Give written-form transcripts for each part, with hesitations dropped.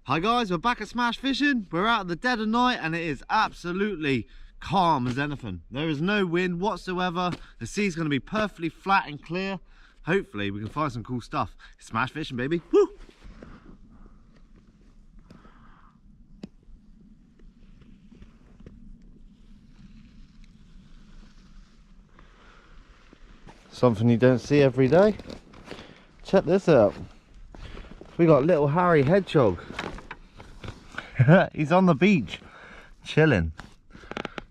Hi guys, we're back at Smash Fishing. We're out at the dead of night and it is absolutely calm as anything. There is no wind whatsoever. The sea's going to be perfectly flat and clear. Hopefully we can find some cool stuff. Smash Fishing, baby. Woo! Something you don't see every day. Check this out. We got little Harry Hedgehog. He's on the beach, chilling.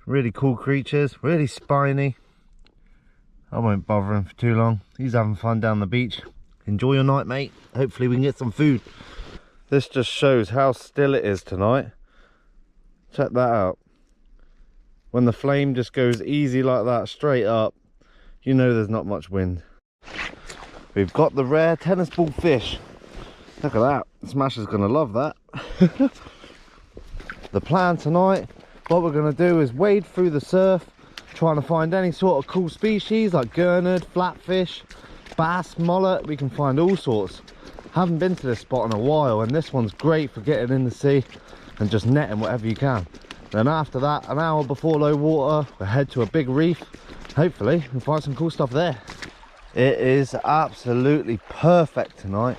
Really cool creatures, really spiny. I won't bother him for too long. He's having fun down the beach. Enjoy your night, mate. Hopefully we can get some food. This just shows how still it is tonight. Check that out. When the flame just goes easy like that, straight up, you know there's not much wind. We've got the rare tennis ball fish. Look at that. Smasher's gonna love that. The plan tonight, what we're going to do is wade through the surf, trying to find any sort of cool species like gurnard, flatfish, bass, mullet. We can find all sorts. Haven't been to this spot in a while, and this one's great for getting in the sea and just netting whatever you can. Then after that, an hour before low water, we'll head to a big reef. Hopefully we'll find some cool stuff there. It is absolutely perfect tonight.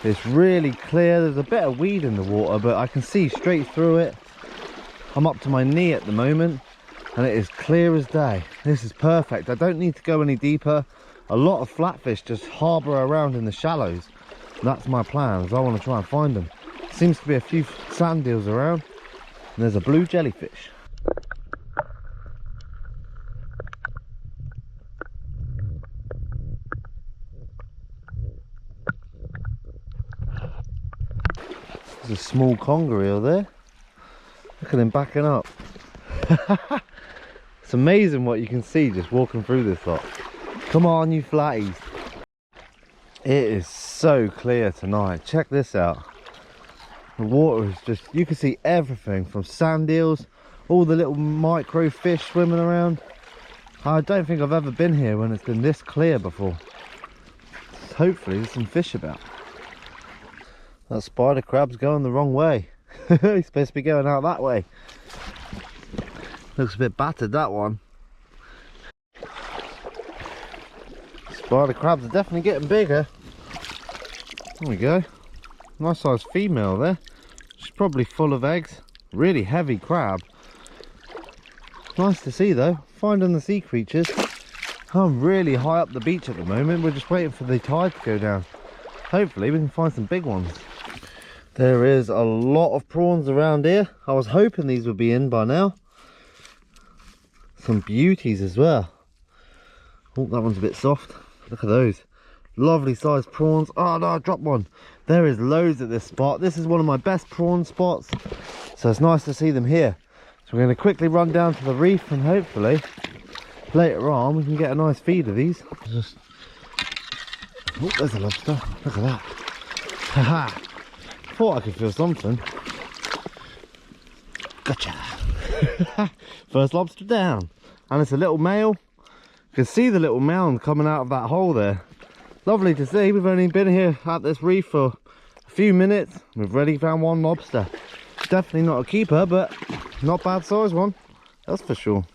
It's really clear. There's a bit of weed in the water, but I can see straight through it. I'm up to my knee at the moment and it is clear as day. This is perfect. I don't need to go any deeper. A lot of flatfish just harbour around in the shallows. That's my plans. I want to try and find them. Seems to be a few sand eels around and there's a blue jellyfish. There's a small conger eel there. Look at him backing up. It's amazing what you can see just walking through this lot. Come on, you flatties. It is so clear tonight. Check this out. The water is just, you can see everything from sand eels, all the little micro fish swimming around. I don't think I've ever been here when it's been this clear before. Hopefully there's some fish about. That spider crab's going the wrong way. He's supposed to be going out that way. Looks a bit battered, that one. Spider crabs are definitely getting bigger. There we go. Nice sized female there. She's probably full of eggs. Really heavy crab. Nice to see though, finding the sea creatures. I'm really high up the beach at the moment. We're just waiting for the tide to go down. Hopefully we can find some big ones. There is a lot of prawns around here. I was hoping these would be in by now. Some beauties as well. Oh, that one's a bit soft. Look at those. Lovely sized prawns. Oh no, I dropped one. There is loads at this spot. This is one of my best prawn spots. So it's nice to see them here. So we're going to quickly run down to the reef and hopefully later on we can get a nice feed of these. Just... Oh, there's a lobster. Look at that. Haha. Thought I could feel something. Gotcha. First lobster down. And it's a little male. You can see the little mound coming out of that hole there. Lovely to see. We've only been here at this reef for a few minutes. We've already found one lobster. Definitely not a keeper, but not bad size one. That's for sure.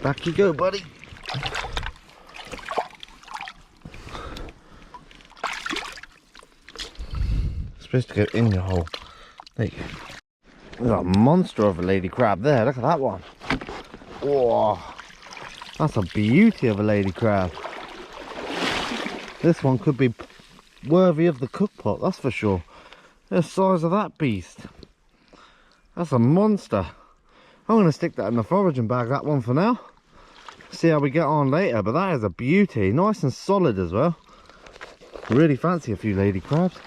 Back you go, buddy. Supposed to go in your hole. There you go. We've got a monster of a lady crab there. Look at that one. Whoa, that's a beauty of a lady crab. This one could be worthy of the cook pot, that's for sure. The size of that beast. That's a monster. I'm going to stick that in the foraging bag, that one for now. See how we get on later, but that is a beauty. Nice and solid as well. Really fancy a few lady crabs.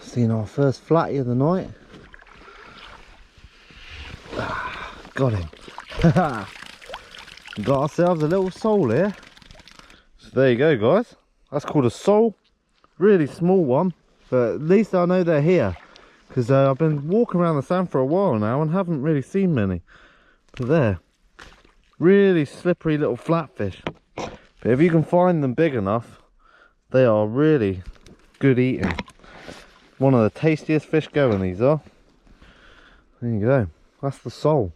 Seen our first flatty of the night. Got him. Got ourselves a little sole here. So there you go, guys. That's called a sole. Really small one, but at least I know they're here. because I've been walking around the sand for a while now and haven't really seen many. But there, really slippery little flatfish. But if you can find them big enough, they are really good eating. One of the tastiest fish going, these are. There you go, that's the sole.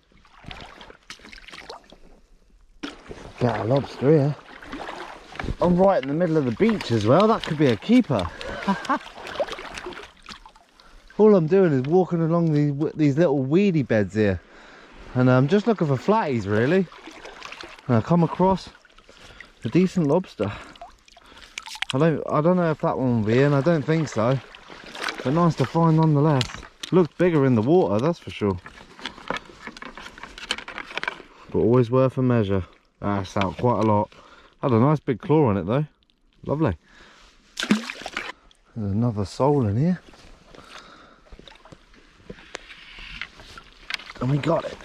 Got a lobster here. I'm right in the middle of the beach as well, that could be a keeper. All I'm doing is walking along these little weedy beds here, and I'm just looking for flatties really, and I come across a decent lobster. I don't know if that one will be in, I don't think so, but nice to find nonetheless. Looks bigger in the water, that's for sure, but always worth a measure. That's out quite a lot. Had a nice big claw on it though, lovely. There's another sole in here. And we got it.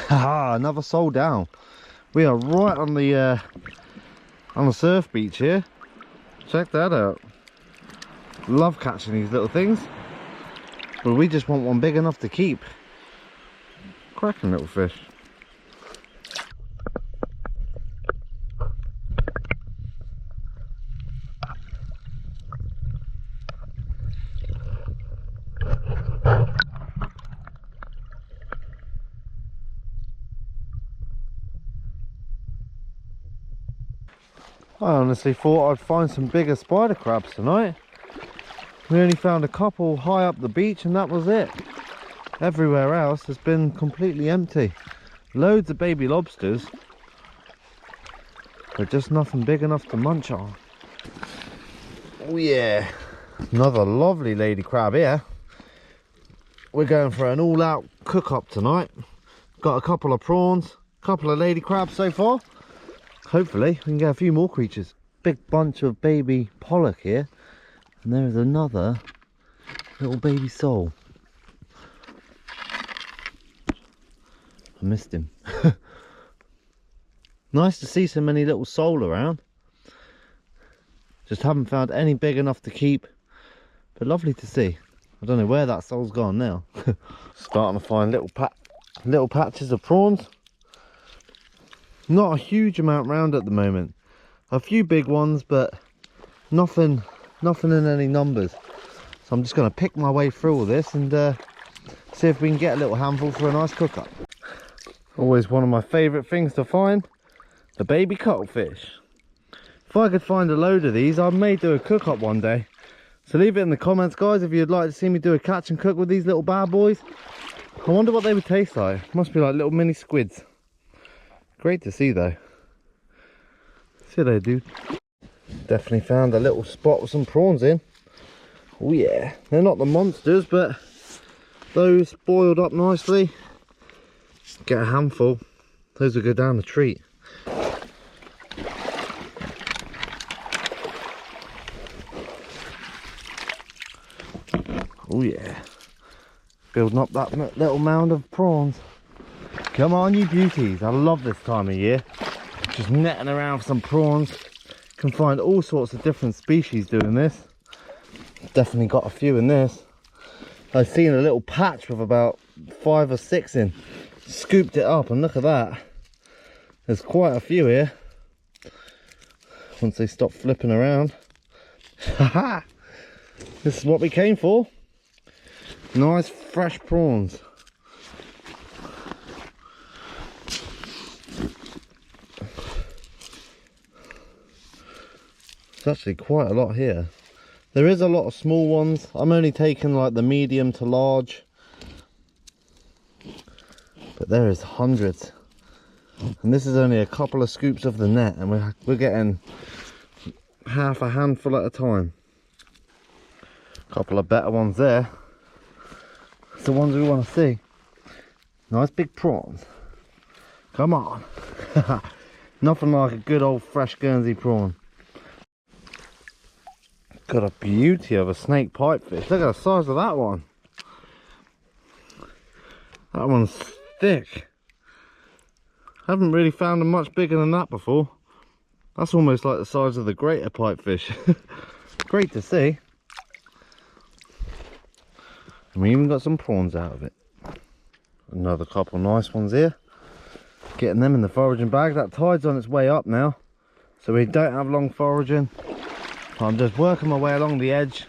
Haha, another sole down. We are right on the surf beach here. Check that out. Love catching these little things, but we just want one big enough to keep. Cracking little fish. I honestly thought I'd find some bigger spider crabs tonight. We only found a couple high up the beach and that was it. Everywhere else has been completely empty. Loads of baby lobsters, but just nothing big enough to munch on. Oh yeah, another lovely lady crab here. We're going for an all-out cook-up tonight. Got a couple of prawns, a couple of lady crabs so far. Hopefully we can get a few more creatures. Big bunch of baby pollock here, and there is another little baby sole. I missed him. Nice to see so many little sole around. Just haven't found any big enough to keep, but lovely to see. I don't know where that sole's gone now. Starting to find little patches of prawns. Not a huge amount round at the moment. A few big ones, but nothing in any numbers. So I'm just going to pick my way through all this and see if we can get a little handful for a nice cook-up. Always one of my favourite things to find, the baby cuttlefish. If I could find a load of these, I may do a cook-up one day. So leave it in the comments, guys, if you'd like to see me do a catch and cook with these little bad boys. I wonder what they would taste like. Must be like little mini squids. Great to see though. See there, dude. Definitely found a little spot with some prawns in. Oh yeah, they're not the monsters, but those boiled up nicely. Get a handful. Those will go down the treat. Oh yeah, building up that little mound of prawns. Come on, you beauties. I love this time of year. Just netting around for some prawns. Can find all sorts of different species doing this. Definitely got a few in this. I've seen a little patch with about 5 or 6 in. Scooped it up and look at that. There's quite a few here. Once they stop flipping around. Haha! This is what we came for. Nice fresh prawns. There's actually quite a lot here. There is a lot of small ones. I'm only taking like the medium to large, but there is hundreds, and this is only a couple of scoops of the net, and we're getting half a handful at a time. A couple of better ones there. It's the ones we want to see. Nice big prawns. Come on. Nothing like a good old fresh Guernsey prawn. Got a beauty of a snake pipefish. Look at the size of that one. That one's thick. Haven't really found them much bigger than that before. That's almost like the size of the greater pipefish. Great to see. And we even got some prawns out of it. Another couple nice ones here. Getting them in the foraging bag. That tide's on its way up now, so we don't have long foraging. I'm just working my way along the edge,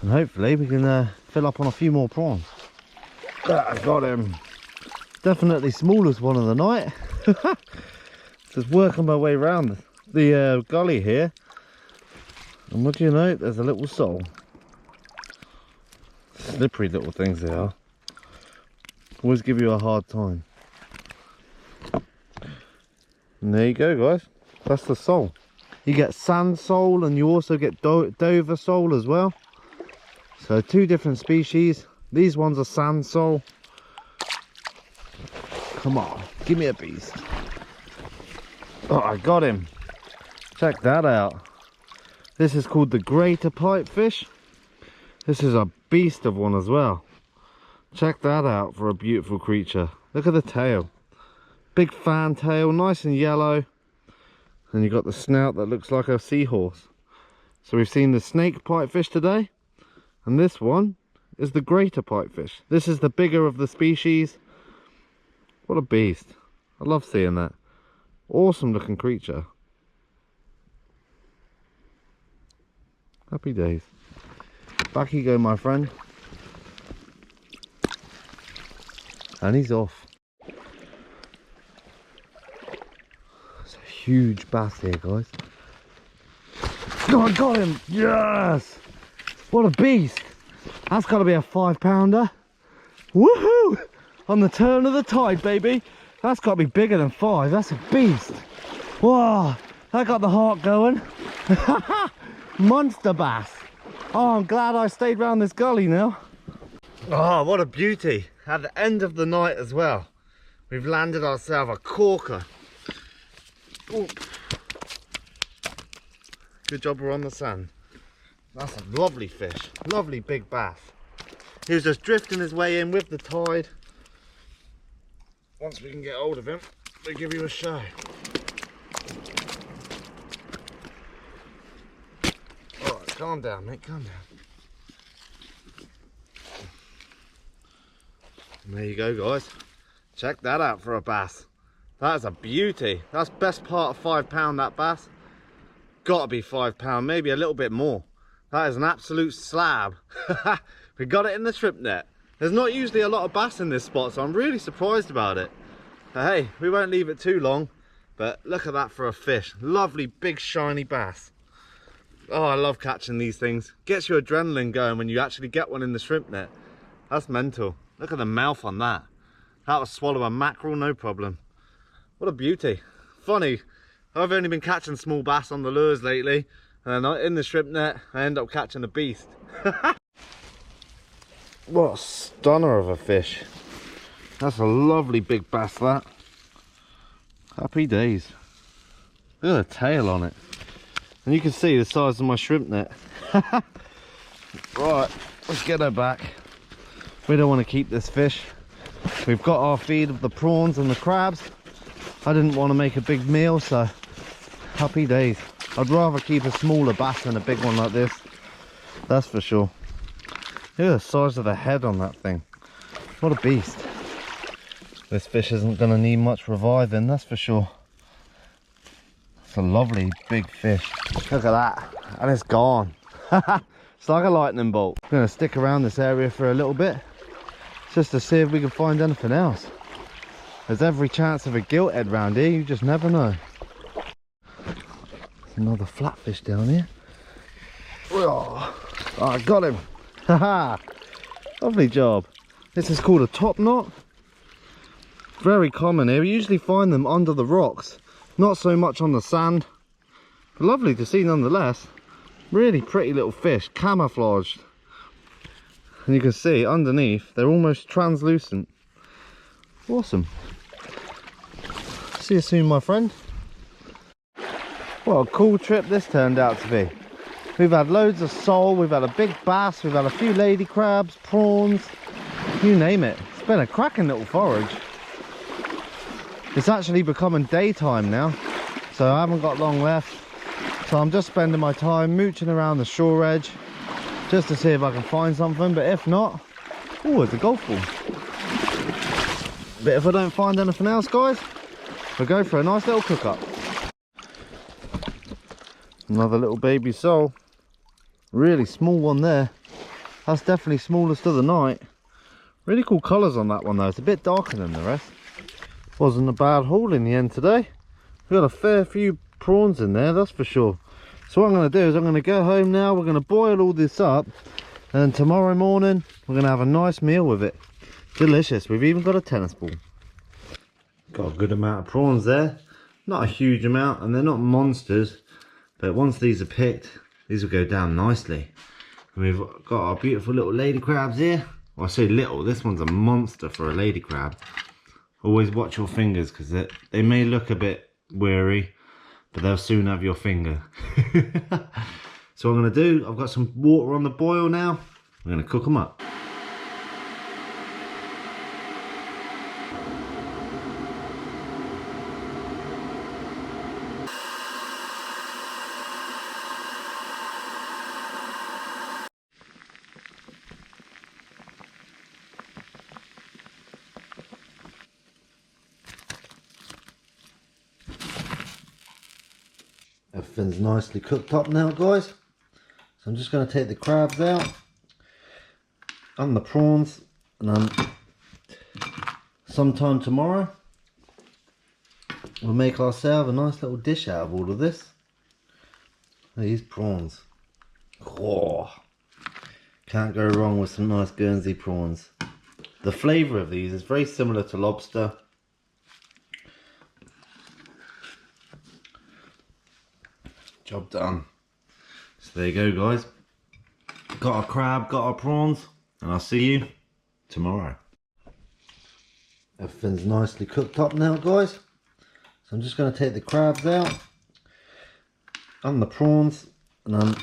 and hopefully we can fill up on a few more prawns. I got him. Definitely smallest one of the night. Just working my way around the gully here, and what do you know, there's a little sole. Slippery little things they are. Always give you a hard time. And there you go, guys. That's the sole. You get sand sole and you also get Dover sole as well. So 2 different species. These ones are sand sole. Come on, give me a beast. Oh, I got him. Check that out. This is called the greater pipefish. This is a beast of one as well. Check that out for a beautiful creature. Look at the tail. Big fan tail, nice and yellow. And you've got the snout that looks like a seahorse. So we've seen the snake pipefish today, and this one is the greater pipefish. This is the bigger of the species. What a beast. I love seeing that. Awesome looking creature. Happy days. Back you go, my friend. And he's off. Huge bass here, guys. Oh, I got him. Yes, what a beast. That's got to be a 5-pounder. Woohoo, on the turn of the tide, baby. That's got to be bigger than 5. That's a beast. Wow, that got the heart going. Monster bass. Oh, I'm glad I stayed round this gully now. Oh, what a beauty. At the end of the night as well, we've landed ourselves a corker. Ooh. Good job we're on the sand. That's a lovely fish, lovely big bass. He was just drifting his way in with the tide. Once we can get hold of him, we'll give you a show. Alright, calm down, mate, calm down. And there you go, guys. Check that out for a bass. That is a beauty. That's best part of 5 pound, that bass. Gotta be 5 pound, maybe a little bit more. That is an absolute slab. We got it in the shrimp net. There's not usually a lot of bass in this spot, so I'm really surprised about it. But hey, we won't leave it too long. But look at that for a fish. Lovely big shiny bass. Oh, I love catching these things. Gets your adrenaline going when you actually get one in the shrimp net. That's mental. Look at the mouth on that. That will swallow a mackerel, no problem. What a beauty. Funny, I've only been catching small bass on the lures lately, and then in the shrimp net I end up catching a beast. What a stunner of a fish. That's a lovely big bass, that. Happy days. Look at the tail on it. And you can see the size of my shrimp net. Right, let's get her back. We don't want to keep this fish. We've got our feed of the prawns and the crabs. I didn't want to make a big meal, so happy days. I'd rather keep a smaller bass than a big one like this. That's for sure. Look at the size of the head on that thing. What a beast. This fish isn't going to need much reviving, that's for sure. It's a lovely big fish. Look at that. And it's gone. It's like a lightning bolt. I'm going to stick around this area for a little bit, just to see if we can find anything else. There's every chance of a gilt head round here, you just never know. Another flatfish down here. Oh, I got him. Haha, lovely job. This is called a top knot. Very common here. We usually find them under the rocks, not so much on the sand. Lovely to see nonetheless. Really pretty little fish, camouflaged. And you can see underneath they're almost translucent. Awesome. See you soon, my friend. What a cool trip this turned out to be. We've had loads of sole, we've had a big bass, we've had a few lady crabs, prawns, you name it. It's been a cracking little forage. It's actually becoming daytime now, so I haven't got long left. So I'm just spending my time mooching around the shore edge, just to see if I can find something, but if not, oh, it's a golf ball. But if I don't find anything else, guys, we'll go for a nice little cook up. Another little baby sole, really small one there. That's definitely smallest of the night. Really cool colours on that one though. It's a bit darker than the rest. Wasn't a bad haul in the end today. We've got a fair few prawns in there, that's for sure. So what I'm going to do is I'm going to go home now. We're going to boil all this up, and tomorrow morning we're going to have a nice meal with it. Delicious. We've even got a tennis ball. Got a good amount of prawns there. Not a huge amount, and they're not monsters, but once these are picked, these will go down nicely. And we've got our beautiful little lady crabs here. Well, I say little, this one's a monster for a lady crab. Always watch your fingers, because they may look a bit weary, but they'll soon have your finger. So what I'm going to do, I've got some water on the boil now. I'm going to cook them up. Everything's nicely cooked up now, guys. So I'm just going to take the crabs out and the prawns, and sometime tomorrow we'll make ourselves a nice little dish out of all of this. These prawns. Oh, can't go wrong with some nice Guernsey prawns. The flavour of these is very similar to lobster. Job done. So there you go, guys. Got our crab, got our prawns, and I'll see you tomorrow. Everything's nicely cooked up now, guys. So I'm just going to take the crabs out and the prawns, and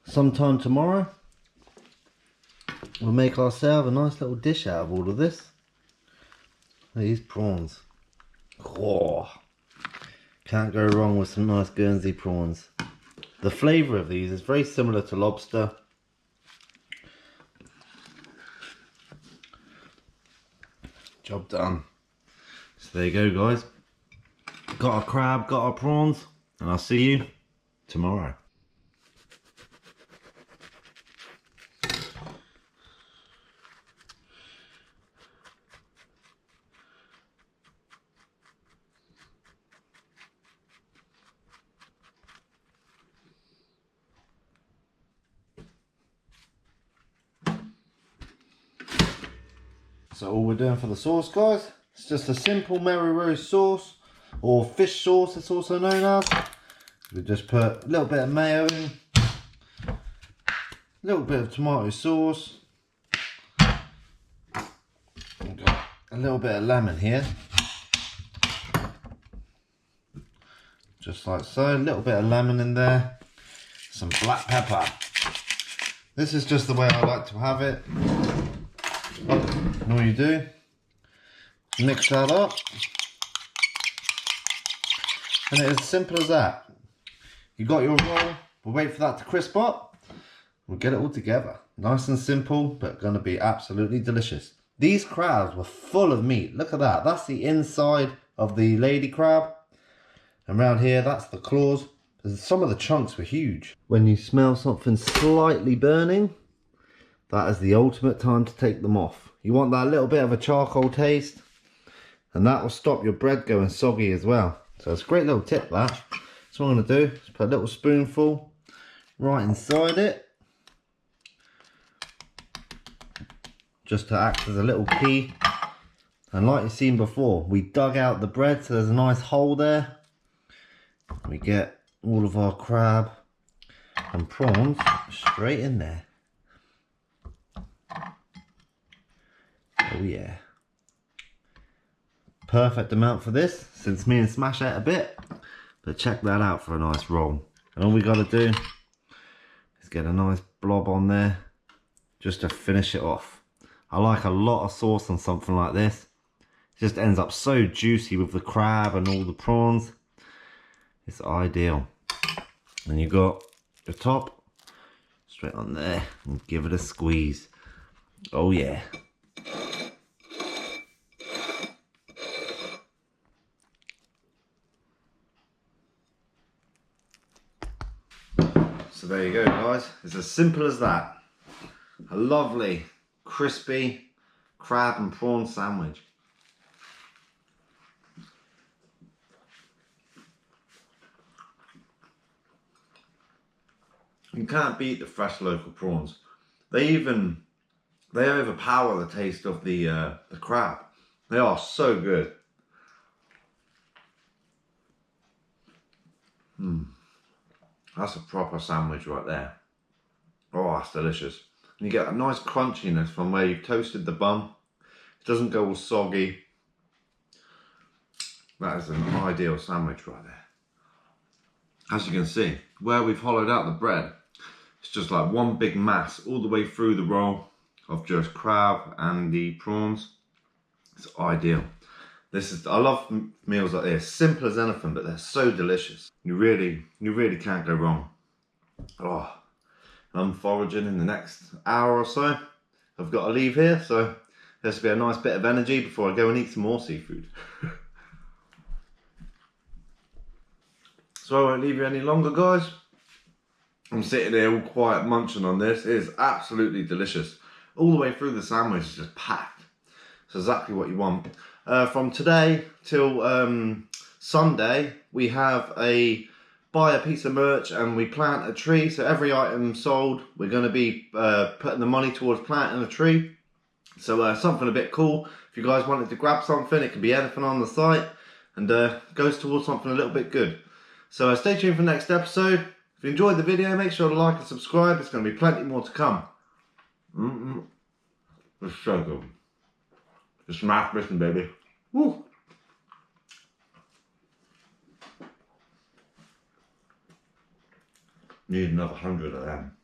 sometime tomorrow we'll make ourselves a nice little dish out of all of this. These prawns. Oh, can't go wrong with some nice Guernsey prawns. The flavour of these is very similar to lobster. Job done. So there you go, guys. Got our crab, got our prawns, and I'll see you tomorrow. So all we're doing for the sauce, guys, it's just a simple Mary Rose sauce, or fish sauce it's also known as. We just put a little bit of mayo in, a little bit of tomato sauce, we've got a little bit of lemon here, just like so, a little bit of lemon in there, some black pepper. This is just the way I like to have it. And all you do, mix that up, and it's as simple as that. You got your roll, we'll wait for that to crisp up, we'll get it all together. Nice and simple, but going to be absolutely delicious. These crabs were full of meat. Look at that, that's the inside of the lady crab, and around here that's the claws. Some of the chunks were huge. When you smell something slightly burning, that is the ultimate time to take them off. You want that little bit of a charcoal taste, and that will stop your bread going soggy as well. So it's a great little tip, that. So what I'm going to do is put a little spoonful right inside it, just to act as a little key. And like you've seen before, we dug out the bread, so there's a nice hole there. We get all of our crab and prawns straight in there. Oh yeah. Perfect amount for this, since me and Smash ate a bit. But check that out for a nice roll. And all we got to do is get a nice blob on there, just to finish it off. I like a lot of sauce on something like this. It just ends up so juicy with the crab and all the prawns. It's ideal. And you got your top, Straight on there and give it a squeeze. Oh yeah. So there you go, guys. It's as simple as that. A lovely, crispy crab and prawn sandwich. You can't beat the fresh local prawns. They overpower the taste of the crab. They are so good. That's a proper sandwich right there. Oh, that's delicious. And you get a nice crunchiness from where you've toasted the bun. It doesn't go all soggy. That is an ideal sandwich right there. As you can see, where we've hollowed out the bread, it's just like one big mass all the way through the roll of just crab and the prawns. It's ideal. I love meals like this, simple as anything, but they're so delicious. You really can't go wrong. Oh, I'm foraging in the next hour or so. I've got to leave here, so this will be a nice bit of energy before I go and eat some more seafood. So I won't leave you any longer, guys. I'm sitting here all quiet munching on this. It is absolutely delicious. All the way through the sandwich is just packed. It's exactly what you want. From today till Sunday, we have buy a piece of merch and we plant a tree. So every item sold, we're going to be putting the money towards planting a tree. So something a bit cool. If you guys wanted to grab something, it could be anything on the site and goes towards something a little bit good. So stay tuned for the next episode. If you enjoyed the video, make sure to like and subscribe. There's going to be plenty more to come. It's so good. Just smash missing, baby. Woo. Need another 100 of them.